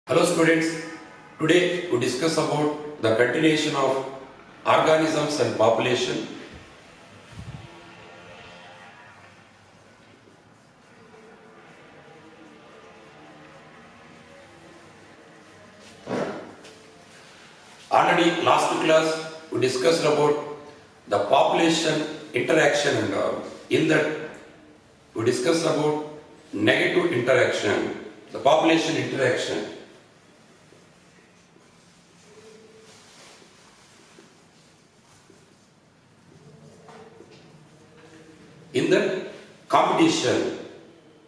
Hello students, today we discuss about the continuation of organisms and population. Already last class we discussed about the population interaction and in that we discussed about negative interaction, the population interaction. In that competition,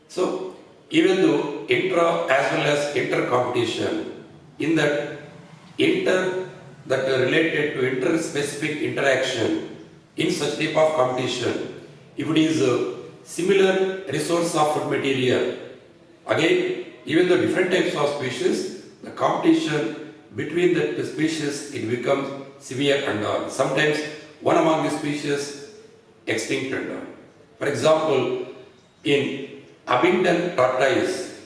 so even though intra as well as inter competition, in that inter that are related to inter-specific interaction in such type of competition, if it is a similar resource of food material, again even the different types of species, the competition between the species it becomes severe and all. Sometimes one among the species extinct and all. For example, in abundant tortoise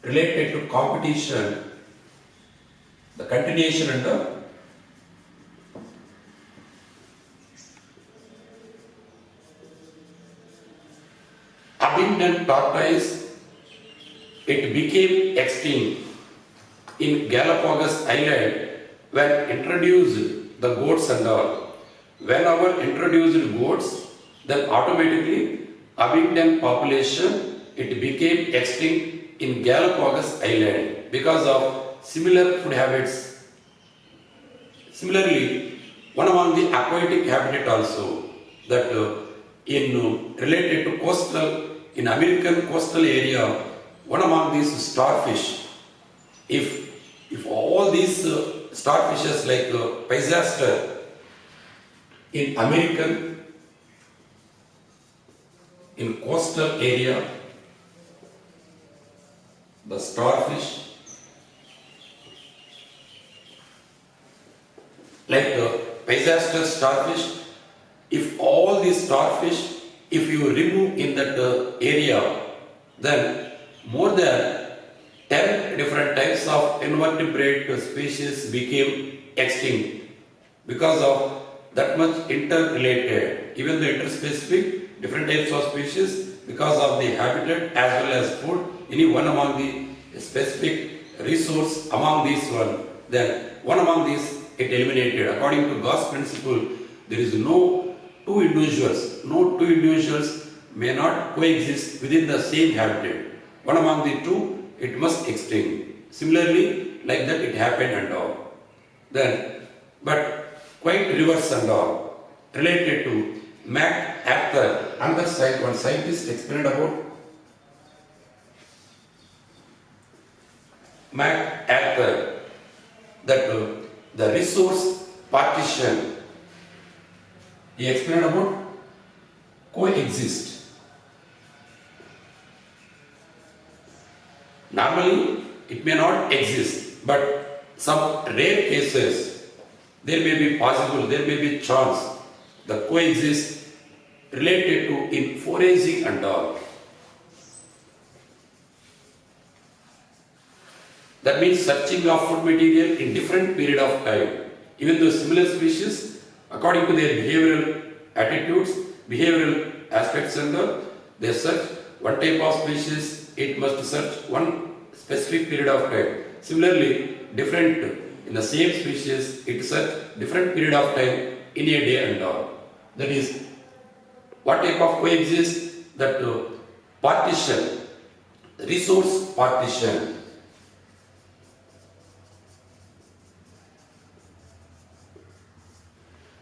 related to competition, the continuation and the abundant tortoise, it became extinct in Galapagos Island when introduced the goats and all. Whenever introduced goats, then automatically abundant population it became extinct in Galapagos Island because of similar food habits. Similarly, one among the aquatic habitat also that in related to coastal, in American coastal area, one among these starfish, if all these starfishes like Physaster in American in coastal area, the starfish like the Physaster starfish, if all these starfish, if you remove in that area, then more than 10 different types of invertebrate species became extinct because of that much interrelated, even the interspecific different types of species because of the habitat as well as food, any one among the specific resource among these one, then one among these it eliminated. According to Gauss principle, there is no two individuals may not coexist within the same habitat. One among the two, it must extinct. Similarly, like that it happened and all. Then, but quite reverse and all, related to MacArthur, another side, one scientist explained about MacArthur, that the resource partition, he explained about coexist. Normally, it may not exist, but some rare cases, there may be possible, there may be chance, the coexist related to in foraging and all. That means searching of food material in different period of time. Even though similar species, according to their behavioral attitudes, behavioral aspects and all, they search one type of species, it must search one specific period of time. Similarly, different in the same species, it search different period of time in a day and all. That is, what type of coexist? That partition, resource partition.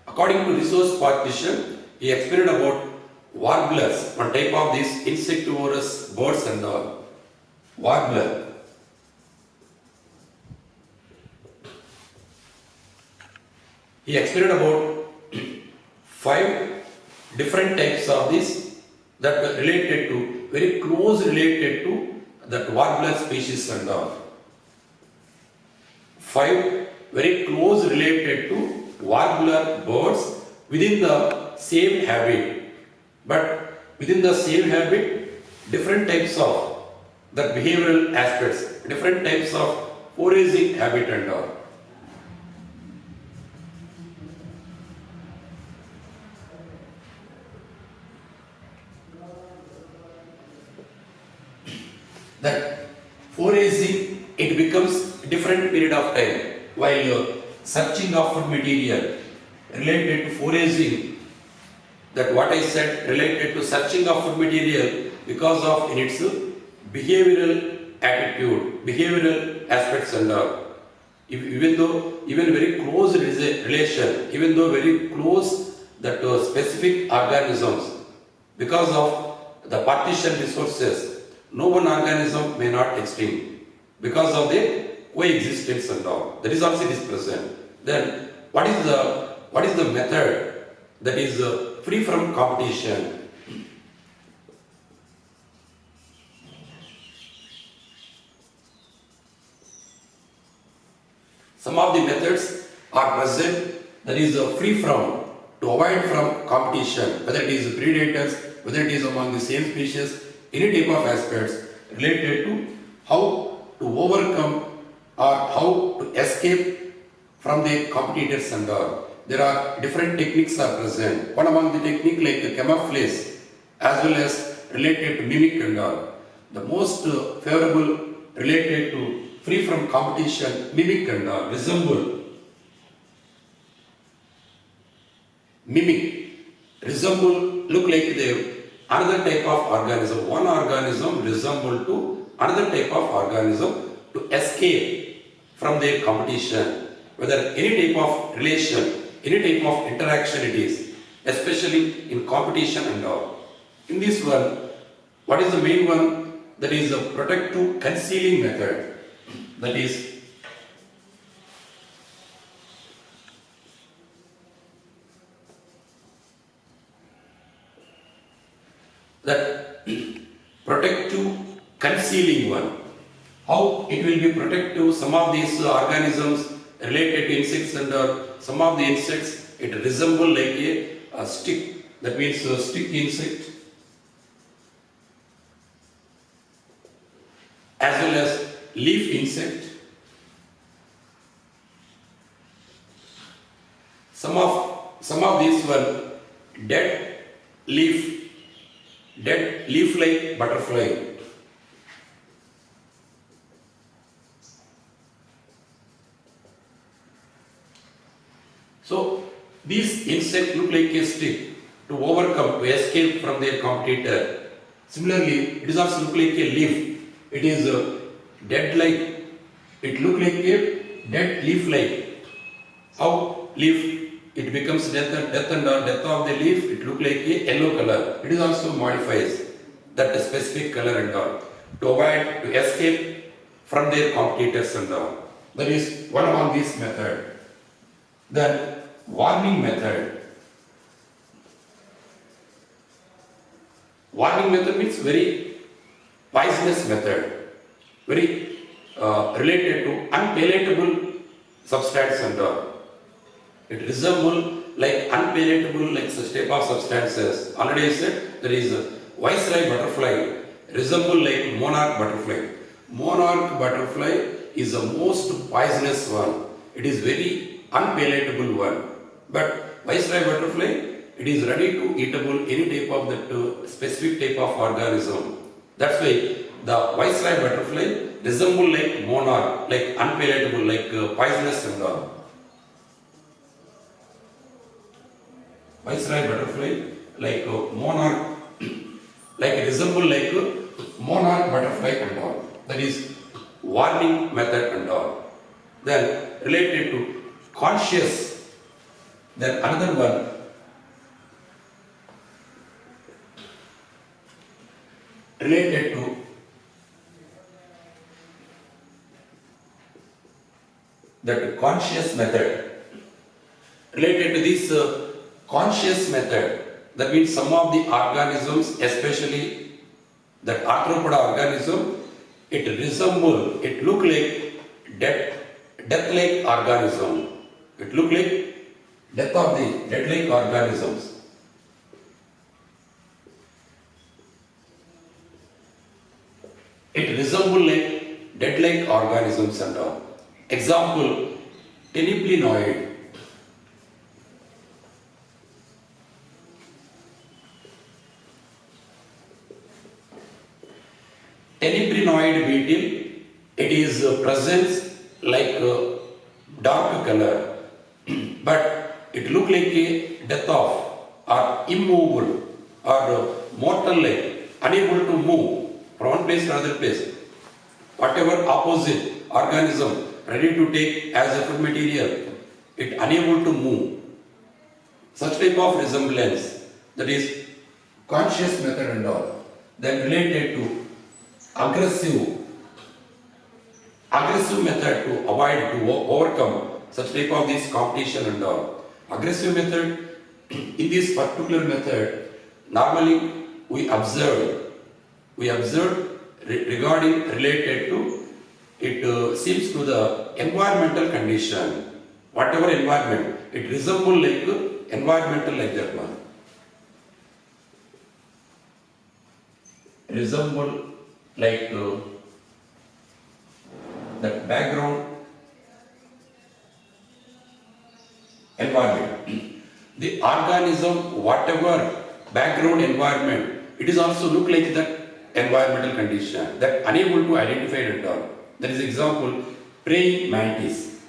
According to resource partition, he explained about warblers, one type of these insectivorous birds and all. Warbler. He explained about 5 different types of these that were related to, very close related to that warbler species and all. 5 very close related to warbler birds within the same habit, but within the same habit different types of the behavioral aspects, different types of foraging habit and all. That foraging, it becomes different period of time while you're searching of food material related to foraging, that what I said related to searching of food material because of in its behavioral attitude, behavioral aspects and all. Even though even very close relation, even though very close that specific organisms, because of the partition resources, no one organism may not extinct because of the coexistence and all. That is also it is present. Then what is the method that is free from competition? Some of the methods are present that is free from, to avoid from competition, whether it is predators, whether it is among the same species, any type of aspects related to how to overcome or how to escape from the competitors and all. There are different techniques are present. One among the technique like camouflage as well as related to mimic and all. The most favorable related to free from competition, mimic and all, resemble, look like the another type of organism. One organism resemble to another type of organism to escape from their competition, whether any type of relation, any type of interaction it is, especially in competition and all. In this one, what is the main one? That is a protective concealing method. That is that protective concealing one. How it will be protective? Some of these organisms related to insects and some of the insects, it resemble like a stick. That means a stick insect as well as leaf insect. Some of these were dead leaf-like butterfly. So these insects look like a stick to overcome, to escape from their competitor. Similarly, it is also look like a leaf. It is dead-like. It look like a dead leaf-like. How leaf? It becomes death of the leaf. It look like a yellow color. It is also modifies that specific color and all to avoid, to escape from their competitors and all. That is one among these method. Then warning method. Warning method means very poisonous method, very related to unpalatable substance and all. It resembles like unpalatable, like such type of substances. Already I said there is a viceroy butterfly resemble like monarch butterfly. Monarch butterfly is the most poisonous one. It is very unpalatable one. But viceroy butterfly, it is ready to eatable any type of that specific type of organism. That's why the viceroy butterfly resemble like monarch, like unpalatable, like poisonous and all. Viceroy butterfly like monarch, like resemble like monarch butterfly and all. That is warning method and all. Then related to conscious, then another one related to that conscious method. Related to this conscious method, that means some of the organisms, especially that arthropod organism, it resemble, it look like death-like organism. It look like death of the death-like organisms. It resembles like dead-like organisms and all. Example, teneplinoid. Tenebrinoid beetle, it is presents like dark color, but it look like a death of or immovable or mortal like, unable to move from one place to another place. Whatever opposite organism ready to take as a food material, it unable to move. Such type of resemblance, that is conscious method and all, then related to aggressive method to avoid, to overcome such type of this competition and all. Aggressive method, in this particular method, normally we observe regarding related to, it seems to the environmental condition, whatever environment, it resemble like environmental like that one. Resemble like that background environment. The organism, whatever background environment, it is also look like that environmental condition, that unable to identify it at all. That is example, praying mantis.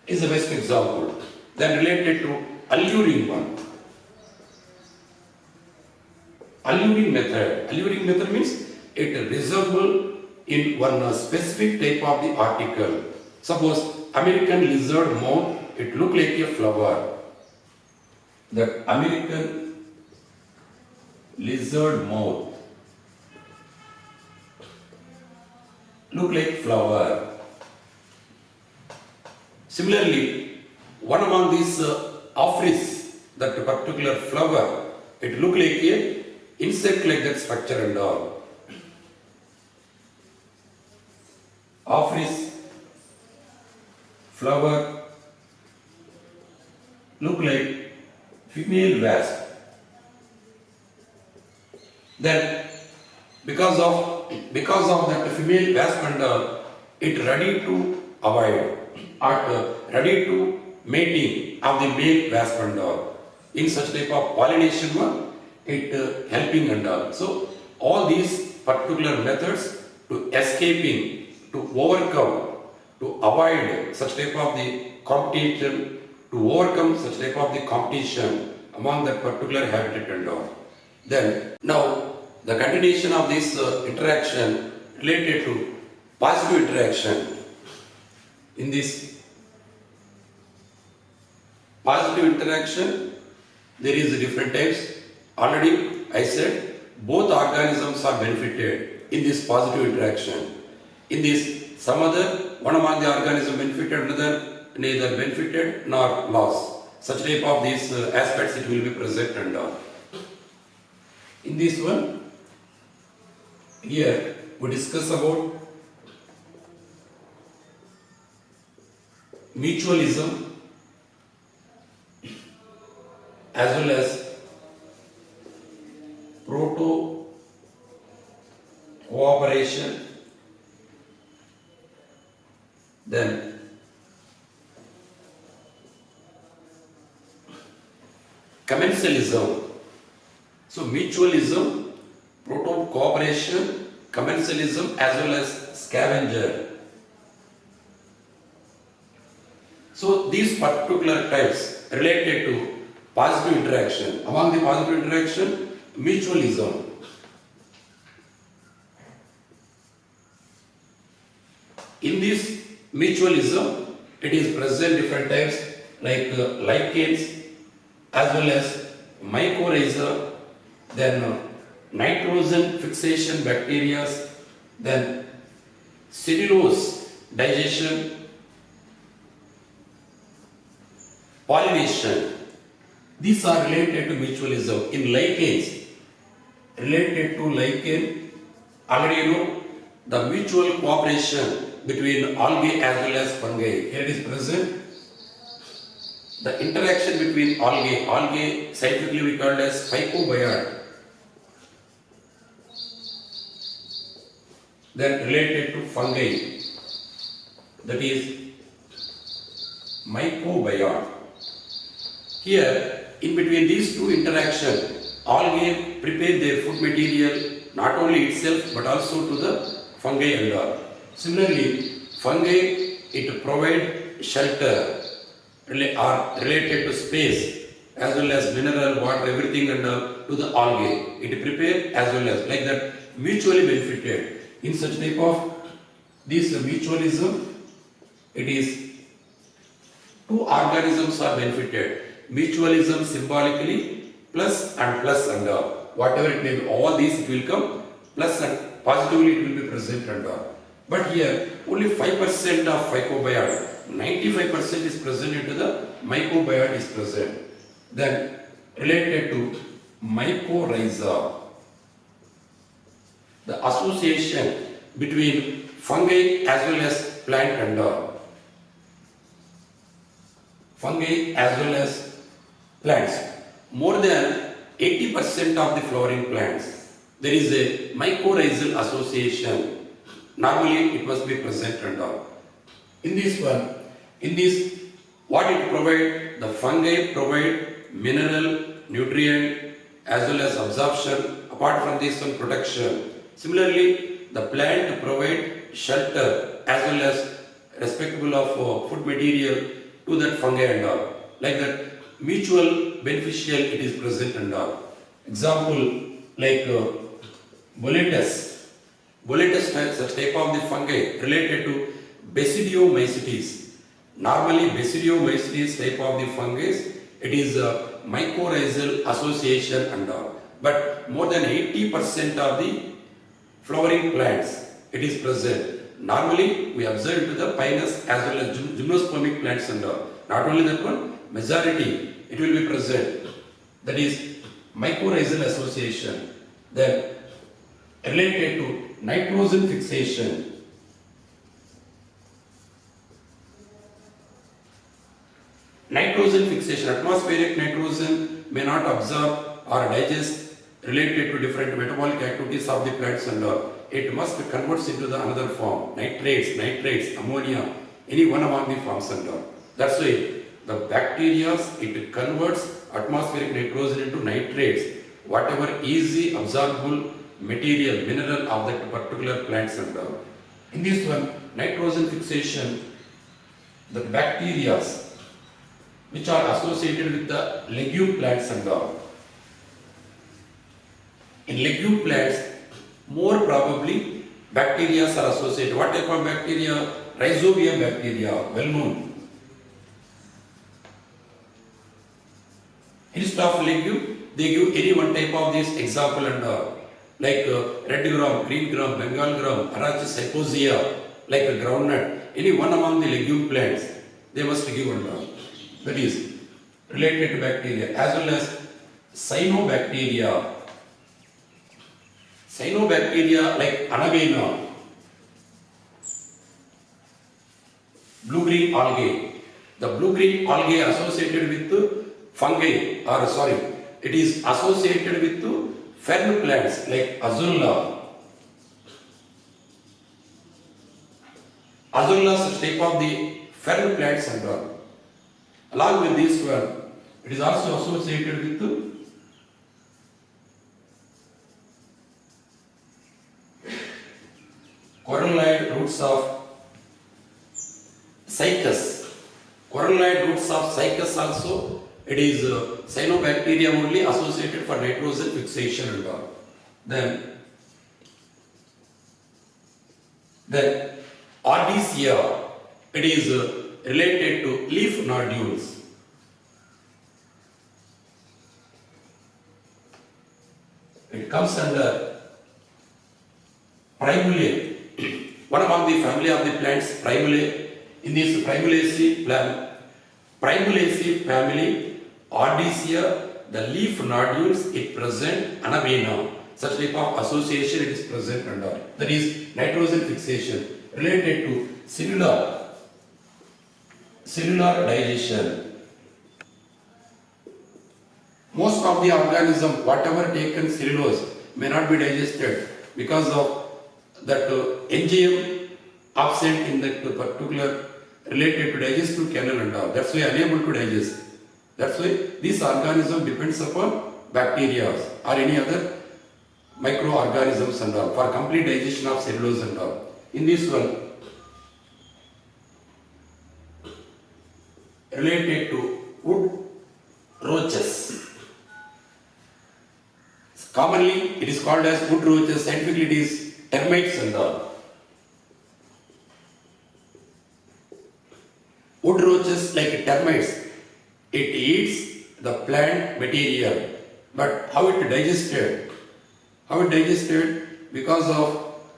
Is the best example. Then related to alluring one. Alluring method means it resemble in one specific type of the article. Suppose American lizard moth, it look like a flower. The American lizard moth look like flower. Similarly, one among these ophrys, that particular flower, it look like a insect like that structure and all. Ophrys flower look like female wasp. Then because of that female wasp and all, it ready to avoid or ready to mating of the male wasp and all. In such type of pollination one, it helping and all. So all these particular methods to escaping, to overcome, to avoid such type of the competition, to overcome such type of the competition among that particular habitat and all. Then now the continuation of this interaction related to positive interaction. In this positive interaction, there is different types. Already I said both organisms are benefited in this positive interaction. In this, some other, one among the organism benefited, another neither benefited nor lost. Such type of these aspects it will be present and all. In this one, here we discuss about mutualism as well as proto cooperation, then commensalism. So mutualism, proto cooperation, commensalism as well as scavenger. So these particular types related to positive interaction. Among the positive interaction, mutualism. In this mutualism, it is present different types like lichens as well as mycorrhiza, then nitrogen fixation bacteria, then cellulose digestion, pollination. These are related to mutualism. In lichens, related to lichen, already you know the mutual cooperation between algae as well as fungi. Here it is present. The interaction between algae scientifically we call as phycobiota, then related to fungi, that is mycobiota. Here, in between these two interactions, algae prepare their food material not only itself but also to the fungi and all. Similarly, fungi it provide shelter are related to space as well as mineral, water, everything and to the algae. It prepare as well as like that mutually benefited. In such type of this mutualism, it is two organisms are benefited. Mutualism symbolically plus and whatever it may be, all these it will come plus and positively it will be present and all. But here only 5% of phycobiota, 95% is present into the mycobiota is present. Then related to mycorrhiza, the association between fungi as well as plant and fungi as well as plants. More than 80% of the flowering plants, there is a mycorrhizal association. Normally it must be present and all. In this one, in this, what it provide? The fungi provide mineral, nutrient as well as absorption. Apart from this one, protection. Similarly, the plant provide shelter as well as respectable of food material to that fungi and all. Like that, mutual beneficial it is present and all. Example like Boletus. Boletus such type of the fungi related to Basidiomycetes. Normally Basidiomycetes type of the fungi, it is a mycorrhizal association and all. But more than 80% of the flowering plants, it is present. Normally we observe to the pinus as well as gymnospermic plants and all. Not only that one, majority it will be present. That is mycorrhizal association. Then related to nitrogen fixation. Nitrogen fixation, atmospheric nitrogen may not absorb or digest related to different metabolic activities of the plants and all. It must converts into the another form, nitrates, ammonia, any one among the forms and all. That's why the bacteria, it converts atmospheric nitrogen into nitrates, whatever easy absorbable material, mineral of that particular plants and all. In this one, nitrogen fixation, the bacteria which are associated with the legume plants and all. In legume plants, more probably bacteria are associated. What type of bacteria? Rhizobium bacteria, well known. Instead of legume, they give any one type of this example and all. Like red gram, green gram, Bengal gram, Arachis hypoxia, like a groundnut, any one among the legume plants, they must give and all. That is related to bacteria as well as cyanobacteria. Cyanobacteria like Anabaena, blue-green algae. The blue-green algae associated with fungi, or sorry, it is associated with fern plants like Azula. Azula such type of the fern plants and all. Along with this one, it is also associated with coralloid roots of Cycas. Coralloid roots of Cycas also, it is cyanobacteria only associated for nitrogen fixation and all. Then Ardisia, it is related to leaf nodules. It comes under Primulae. One among the family of the plants, Primulae. In this Primulaceae family, Ardisia, the leaf nodules, it present Anabaena. Such type of association it is present and all. That is nitrogen fixation related to cellular digestion. most of the organism, whatever taken cellulose, may not be digested because of that enzyme absent in that particular related to digestive canal and all. That's why unable to digest. That's why this organism depends upon bacteria or any other microorganisms and all for complete digestion of cellulose and all. In this one, related to wood roaches. Commonly, it is called as wood roaches. Scientifically, it is termites and all. Wood roaches, like termites, it eats the plant material. But how it digested? How it digested? Because of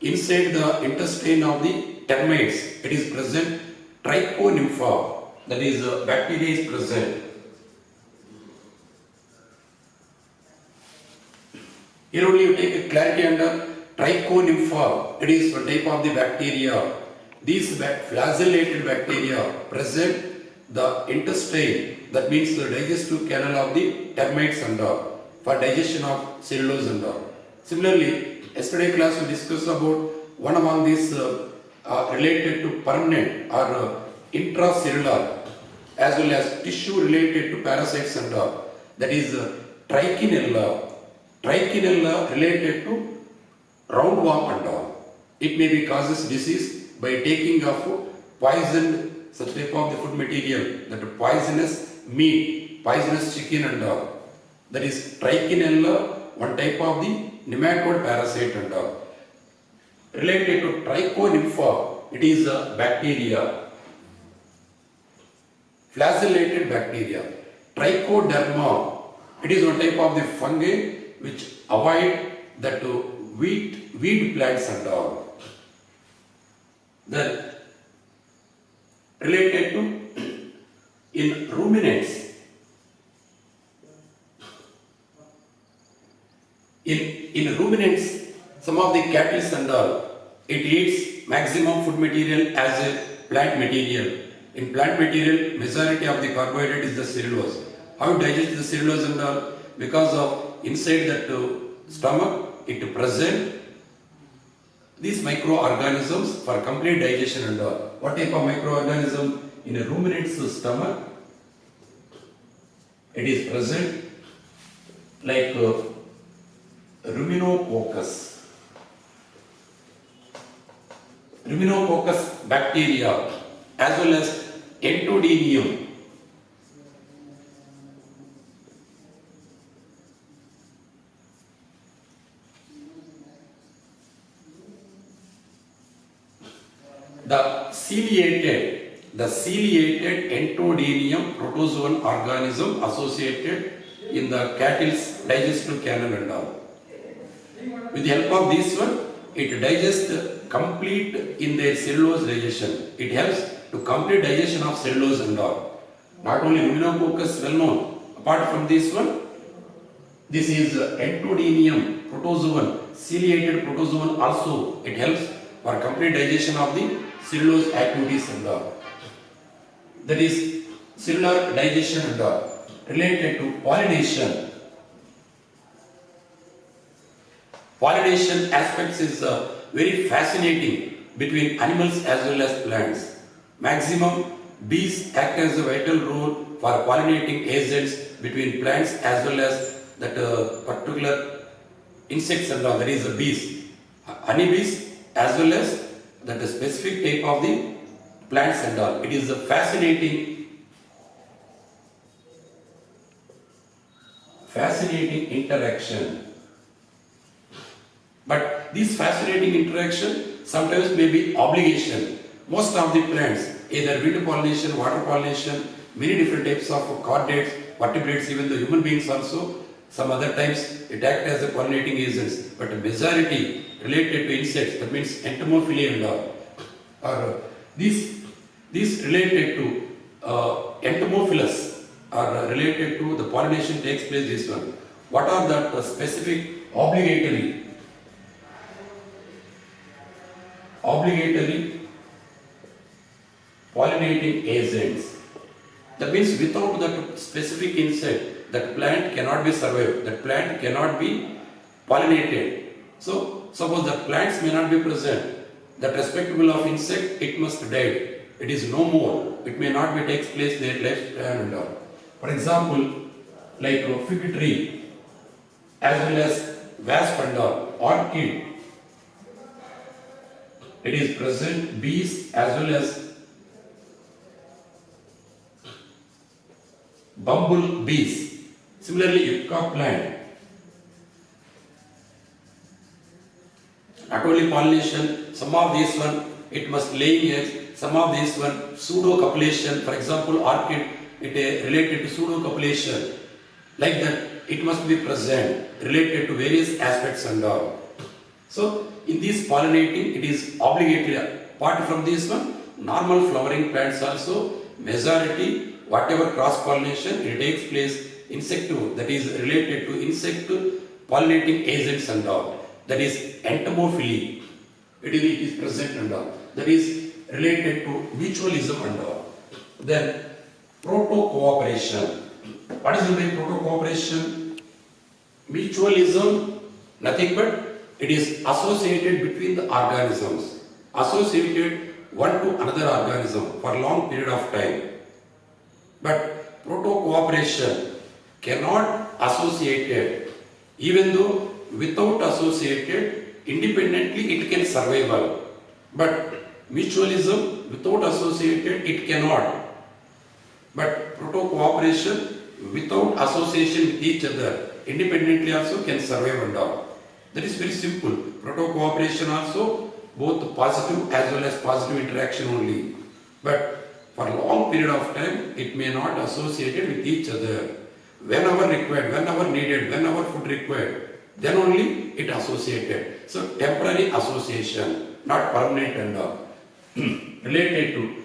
inside the intestine of the termites, it is present trichonympha. That is, bacteria is present. Here only you take a clarity under trichonympha. It is one type of the bacteria. These flagellated bacteria present the intestine, that means the digestive canal of the termites and all, for digestion of cellulose and all. Similarly, yesterday class we discussed about one among these related to permanent or intracellular as well as tissue related to parasites and all. That is trichinella. Trichinella related to roundworm and all. It may be causes disease by taking of poisoned such type of the food material, that poisonous meat, poisonous chicken and all. That is trichinella, one type of the nematode parasite and all. Related to trichonympha, it is a bacteria, flagellated bacteria. Trichoderma, it is one type of the fungi which avoid that weed plants and all. Then related to in ruminants, in ruminants, some of the cattle and all, it eats maximum food material as a plant material. In plant material, majority of the carbohydrate is the cellulose. How it digests the cellulose and all? Because of inside that stomach, it present these microorganisms for complete digestion and all. What type of microorganism? In a ruminant's stomach, it is present like ruminococcus. Ruminococcus bacteria as well as Entodeinium. The ciliated Entodeinium protozoan organism associated in the cattle's digestive canal and all. With the help of this one, it digests complete in their cellulose digestion. It helps to complete digestion of cellulose and all. Not only ruminococcus well known, apart from this one, this is Entodeinium protozoan, ciliated protozoan also. It helps for complete digestion of the cellulose activities and all. That is cellular digestion and all. Related to pollination. Pollination aspects is very fascinating between animals as well as plants. Maximum bees act as a vital role for pollinating agents between plants as well as that particular insects and all, that is the bees. Honeybees as well as that specific type of the plants and all. It is a fascinating interaction. But this fascinating interaction sometimes may be obligation. Most of the plants, either wind pollination, water pollination, many different types of chordates, vertebrates, even the human beings also, some other times it acts as a pollinating agents. But a majority related to insects, that means entomophilia and all, or these related to entomophilus are related to the pollination takes place this one. What are the specific obligatory pollinating agents? That means without that specific insect, that plant cannot be survived, that plant cannot be pollinated. So suppose the plants may not be present, that respectable of insect, it must die. It is no more. It may not be takes place their lifespan and all. For example, like fig tree, as well as wasp and all, orchid, it is present, bees as well as bumble bees. Similarly, yucca plant, not only pollination, some of these one it must laying eggs, some of these one pseudo copulation. For example, orchid, it related to pseudo copulation. Like that, it must be present, related to various aspects and all. So in this pollinating, it is obligatory. Apart from this one, normal flowering plants also, majority, whatever cross pollination, it takes place insectivore, that is related to insect pollinating agents and all. That is entomophily. It is present and all. That is related to mutualism and all. Then proto-cooperation. What is the proto-cooperation? Mutualism, nothing but it is associated between the organisms, associated one to another organism for a long period of time. But proto-cooperation cannot associated, even though without associated, independently it can survival. But mutualism, without associated, it cannot. But proto-cooperation, without association with each other, independently also can survive and all. That is very simple. Proto-cooperation also, both positive as well as positive interaction only. But for a long period of time, it may not associated with each other. Whenever required, whenever needed, whenever food required, then only it associated. So temporary association, not permanent and all. Related to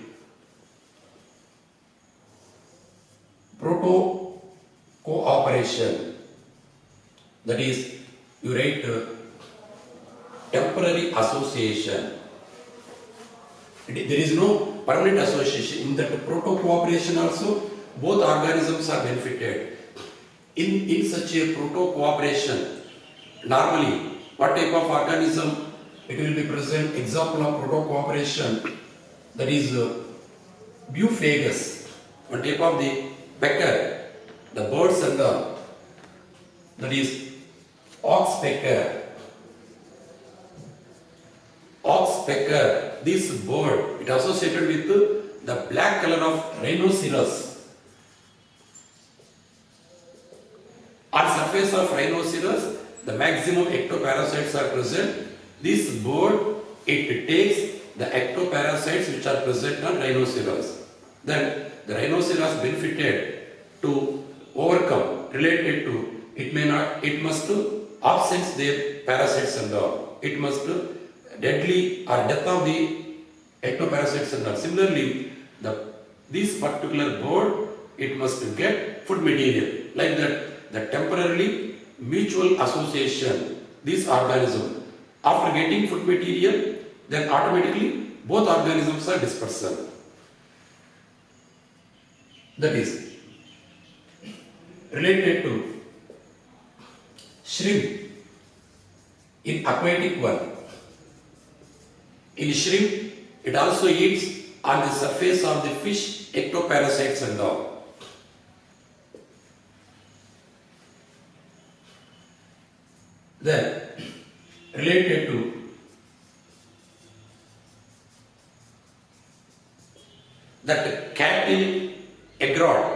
proto-cooperation, that is, you write temporary association. There is no permanent association. In that proto-cooperation also, both organisms are benefited. In such a proto-cooperation, normally, what type of organism it will be present? Example of proto-cooperation, that is Buphagus, one type of the pecker, the birds and the, that is oxpecker. Oxpecker, this bird, it associated with the black color of rhinoceros. On surface of rhinoceros, the maximum ectoparasites are present. This bird, it takes the ectoparasites which are present on rhinoceros. Then the rhinoceros benefited to overcome, related to, it may not, it must absent their parasites and all. It must deadly or death of the ectoparasites and all. Similarly, this particular bird, it must get food material. Like that, the temporarily mutual association, this organism, after getting food material, then automatically both organisms are dispersal. That is related to shrimp in aquatic one. In shrimp, it also eats on the surface of the fish ectoparasites and all. Then, related to that cattle egret.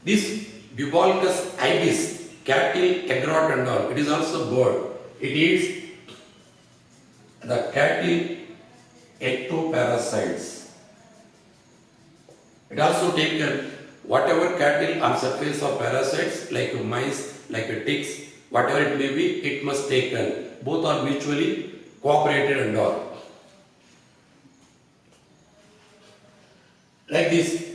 This Bubolcus ibis, cattle egret and all, it is also bird. It eats the cattle ectoparasites. It also taken whatever cattle on surface of parasites like mice, like ticks, whatever it may be, it must taken. Both are mutually cooperated and all. Like this,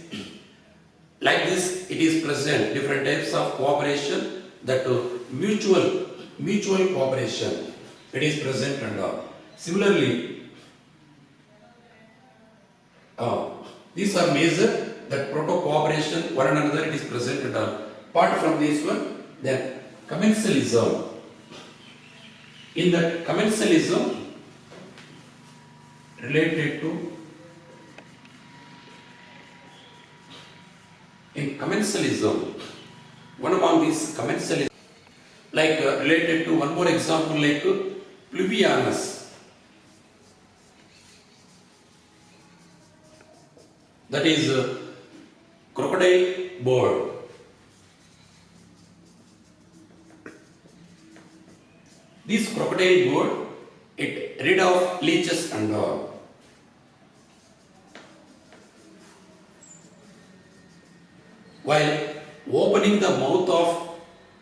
it is present different types of cooperation, that mutual cooperation, it is present and all. Similarly, These are major that proto-cooperation, one another it is present and all. Apart from this one, then commensalism. In that commensalism related to, in commensalism, one among these commensalism, like related to one more example like pluvianus. That is crocodile bird. This crocodile bird, it rid of leeches and all. While opening the mouth of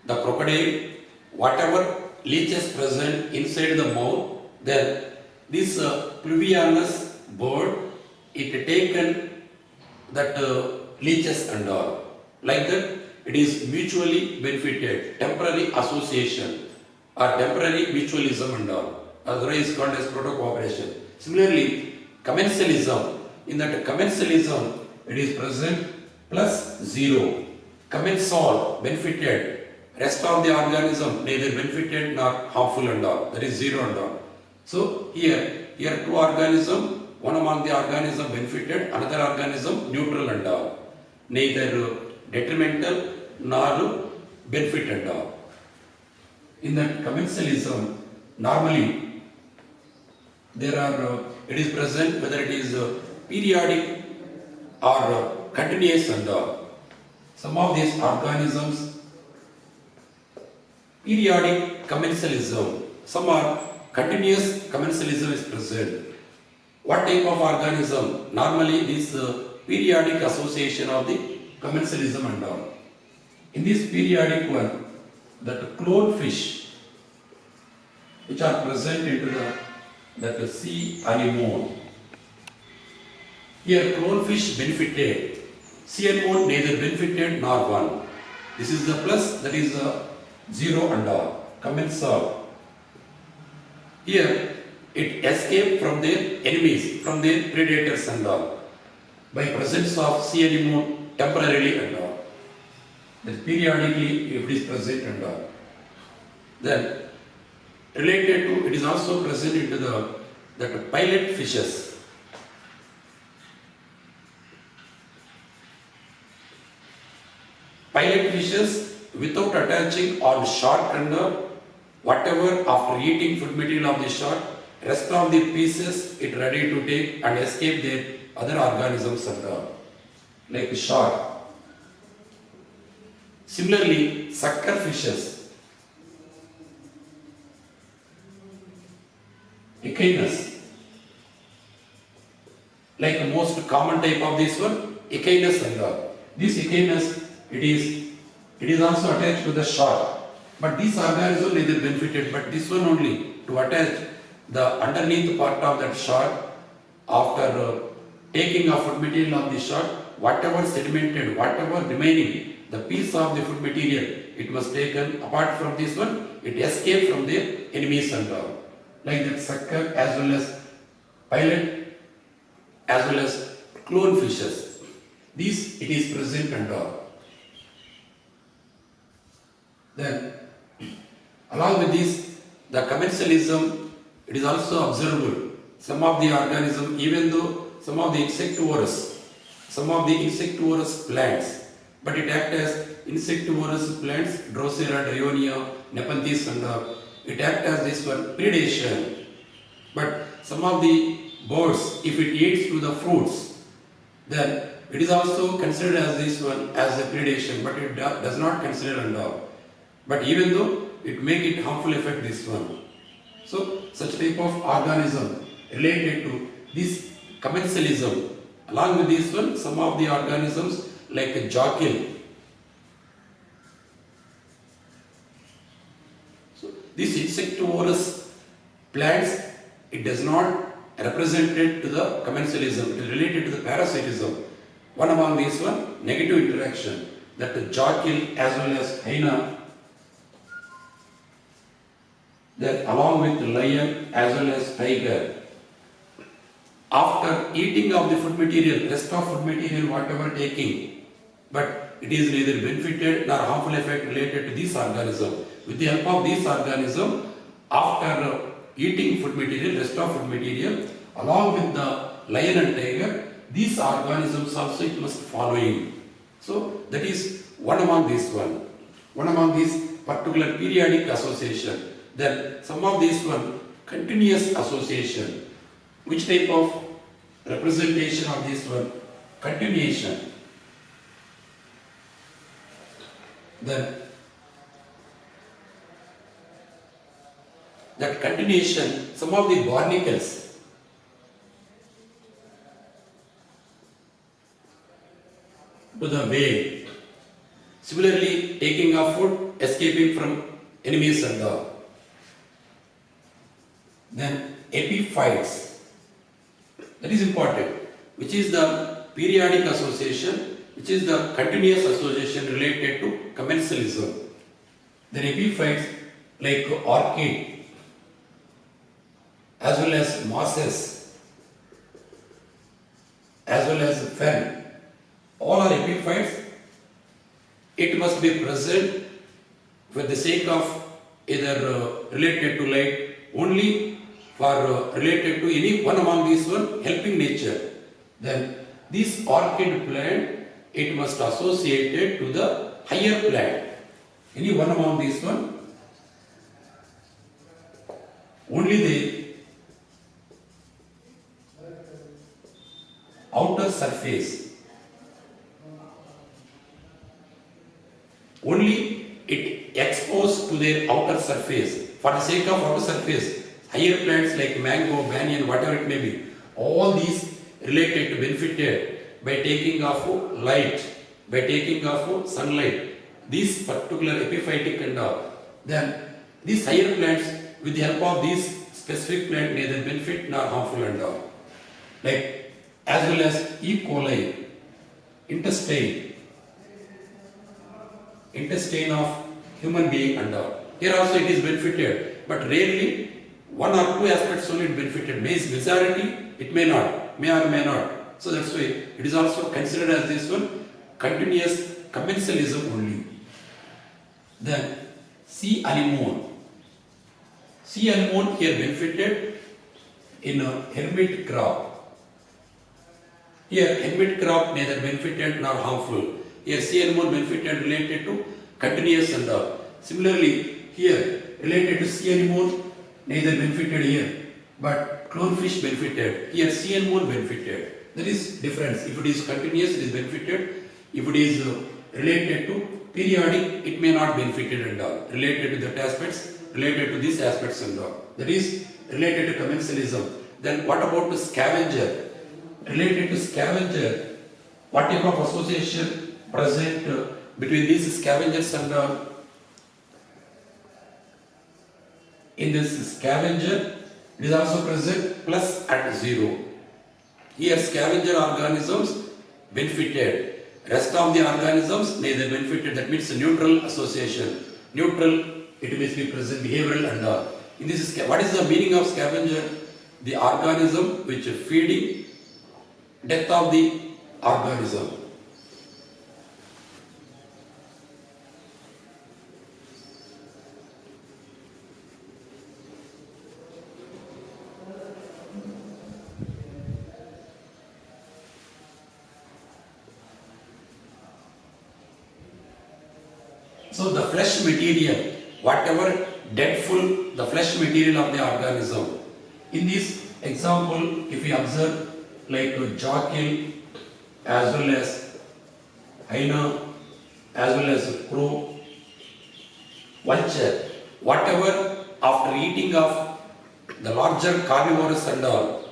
the crocodile, whatever leeches present inside the mouth, then this pluvianus bird, it taken that leeches and all. Like that, it is mutually benefited, temporary association or temporary mutualism and all. Otherwise called as proto-cooperation. Similarly, commensalism. In that commensalism, it is present plus 0. Commensal, benefited. Rest of the organism neither benefited nor harmful and all. That is 0 and all. So here two organisms, one among the organism benefited, another organism neutral and all. Neither detrimental nor benefit and all. In that commensalism, normally there are, it is present whether it is periodic or continuous and all. Some of these organisms, periodic commensalism, some are continuous commensalism is present. What type of organism? Normally this periodic association of the commensalism and all. In this periodic one, that clownfish, which are present into the sea anemone. Here clownfish benefited, sea anemone neither benefited nor won. This is the plus, that is the 0 and all, commensal. Here it escaped from their enemies, from their predators and all, by presence of sea anemone temporarily and all. That periodically if it is present and all. Then related to, it is also present into that pilot fishes. Pilot fishes without attaching on shark and whatever after eating food material of the shark, rest of the pieces it ready to take and escape their other organisms and like shark. Similarly, sucker fishes, Echinus, like the most common type of this one, Echinus and all. This Echinus, it is also attached to the shark. But this organism neither benefited, but this one only to attach the underneath part of that shark after taking of food material of the shark, whatever sedimented, whatever remaining, the piece of the food material, it was taken. Apart from this one, it escaped from their enemies and all. Like that sucker as well as pilot as well as clownfishes. These it is present and all. Then along with this, the commensalism, it is also observable. Some of the organism, even though some of the insectivorous plants, but it acts as insectivorous plants, Drosera, Dionia, Nepenthes and it acts as this one, predation. But some of the birds, if it eats to the fruits, then it is also considered as this one, as a predation, but it does not consider and all. But even though it make it harmful effect this one. So such type of organism related to this commensalism. Along with this one, some of the organisms like a jackal. So this insectivorous plants, it does not represented to the commensalism. It is related to the parasitism. One among these one, negative interaction. That the jackal as well as hyena. Then along with the lion as well as tiger. after eating of the food material, rest of food material, whatever taking, but it is neither benefited nor harmful effect related to this organism. With the help of this organism, after eating food material, rest of food material, along with the lion and tiger, these organisms also it must follow in. So that is one among these one. One among these particular periodic association. Then some of these one continuous association. Which type of representation of this one? Continuation. Then that continuation, some of the barnacles, to the whale. Similarly, taking of food, escaping from enemies and all. Then epiphytes, that is important, which is the periodic association, which is the continuous association related to commensalism. Then epiphytes like orchid, as well as mosses, as well as fern, all are epiphytes. It must be present for the sake of either related to light, only for related to any one among these one helping nature. Then this orchid plant, it must associated to the higher plant. Any one among these one, only the outer surface, only it exposed to their outer surface. For the sake of outer surface, higher plants like mango, banyan, whatever it may be, all these related to benefited by taking of light, by taking of sunlight, these particular epiphytic and all. Then these higher plants, with the help of these specific plant, neither benefit nor harmful and all. Like as well as E. coli, intestine of human being and all. Here also it is benefited, but rarely one or two aspects only it benefited. Majority it may not, may or may not. So that's why it is also considered as this one continuous commensalism only. Then sea anemone. Sea anemone here benefited in a hermit crab. Here hermit crab neither benefited nor harmful. Here sea anemone benefited related to continuous and all. Similarly here related to sea anemone neither benefited here, but clownfish benefited. Here sea anemone benefited. There is difference. If it is continuous, it is benefited. If it is related to periodic, it may not benefited and all. Related to that aspects, related to these aspects and all. That is related to commensalism. Then what about the scavenger? Related to scavenger, what type of association present between these scavengers and all? In this scavenger, it is also present plus and 0. Here scavenger organisms benefited. Rest of the organisms neither benefited. That means neutral association. Neutral, it must be present, behavioral and all. In this, what is the meaning of scavenger? The organism which is feeding, death of the organism. So the flesh material, whatever deadful, the flesh material of the organism. In this example, if we observe like jackal, as well as hyena, as well as crow, vulture, whatever after eating of the larger carnivorous and all,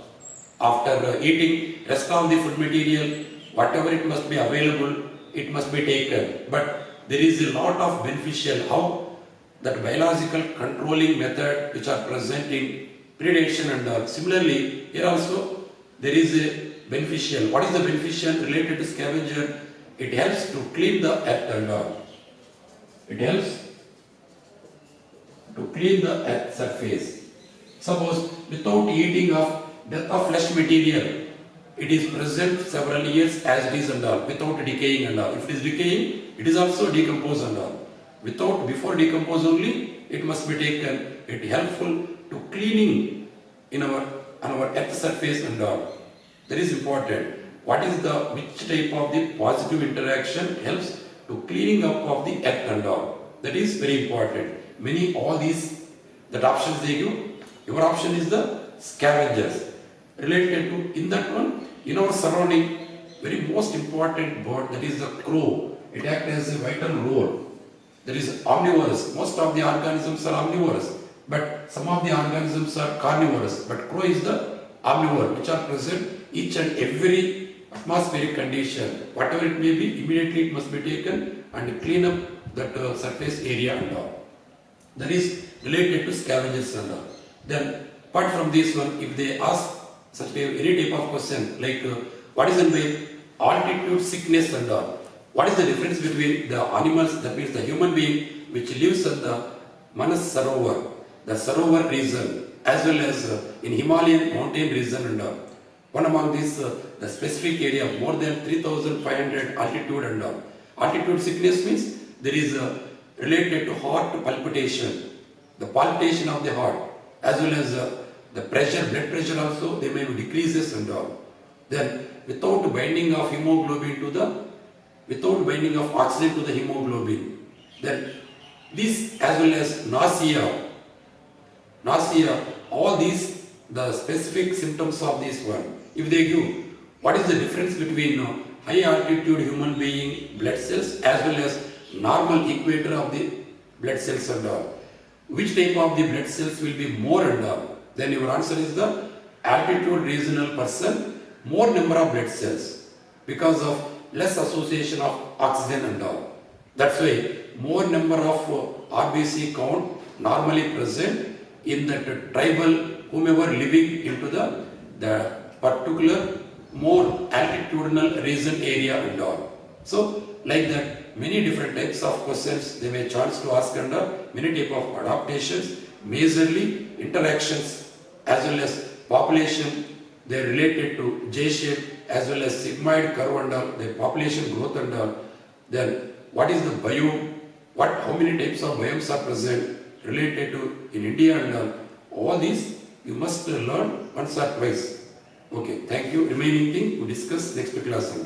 after eating rest of the food material, whatever it must be available, it must be taken. But there is a lot of beneficial, how that biological controlling method which are present in predation and all. Similarly, here also there is a beneficial. What is the beneficial related to scavenger? It helps to clean the earth and all. It helps to clean the earth surface. Suppose without eating of death of flesh material. It is present several years as it is and all, without decaying and all. If it is decaying, it is also decomposed and all. Without, before decompose only, it must be taken. It helpful to cleaning in on our earth surface and all. That is important. What is the, which type of the positive interaction helps to cleaning up of the earth and all. That is very important. Many, all these, that options they give, your option is the scavengers. Related to, in that one, in our surrounding, very most important bird, that is the crow. It acts as a vital role. That is omnivorous. Most of the organisms are omnivorous, but some of the organisms are carnivorous. But crow is the omnivore, which are present each and every atmospheric condition. Whatever it may be, immediately it must be taken and clean up that surface area and all. That is related to scavengers and all. Then, apart from this one, if they ask such any type of question like what is the altitude sickness and all, what is the difference between the animals, that means the human being which lives in the Manas Sarovar, the Sarovar region, as well as in Himalayan mountain region and all. One among these, the specific area more than 3,500 altitude and all. Altitude sickness means there is related to heart palpitation, the palpitation of the heart, as well as the pressure, blood pressure also, they may be decreases and all. Then without binding of hemoglobin to the, without binding of oxygen to the hemoglobin, then this as well as nausea, all these, the specific symptoms of this one. If they give, what is the difference between high altitude human being blood cells as well as normal equator of the blood cells and all? Which type of the blood cells will be more and all? Then your answer is the altitude regional person, more number of blood cells because of less association of oxygen and all. That's why more number of RBC count normally present in that tribal, whomever living into the particular more altitudinal region area and all. So like that, many different types of questions they may chance to ask under many type of adaptations, majorly interactions as well as population, they are related to J-shape as well as sigmoid curve and all, the population growth and all. Then what is the biome, how many types of biomes are present related to in India and all these you must learn once or twice. Okay, thank you. Remaining thing we discuss next class.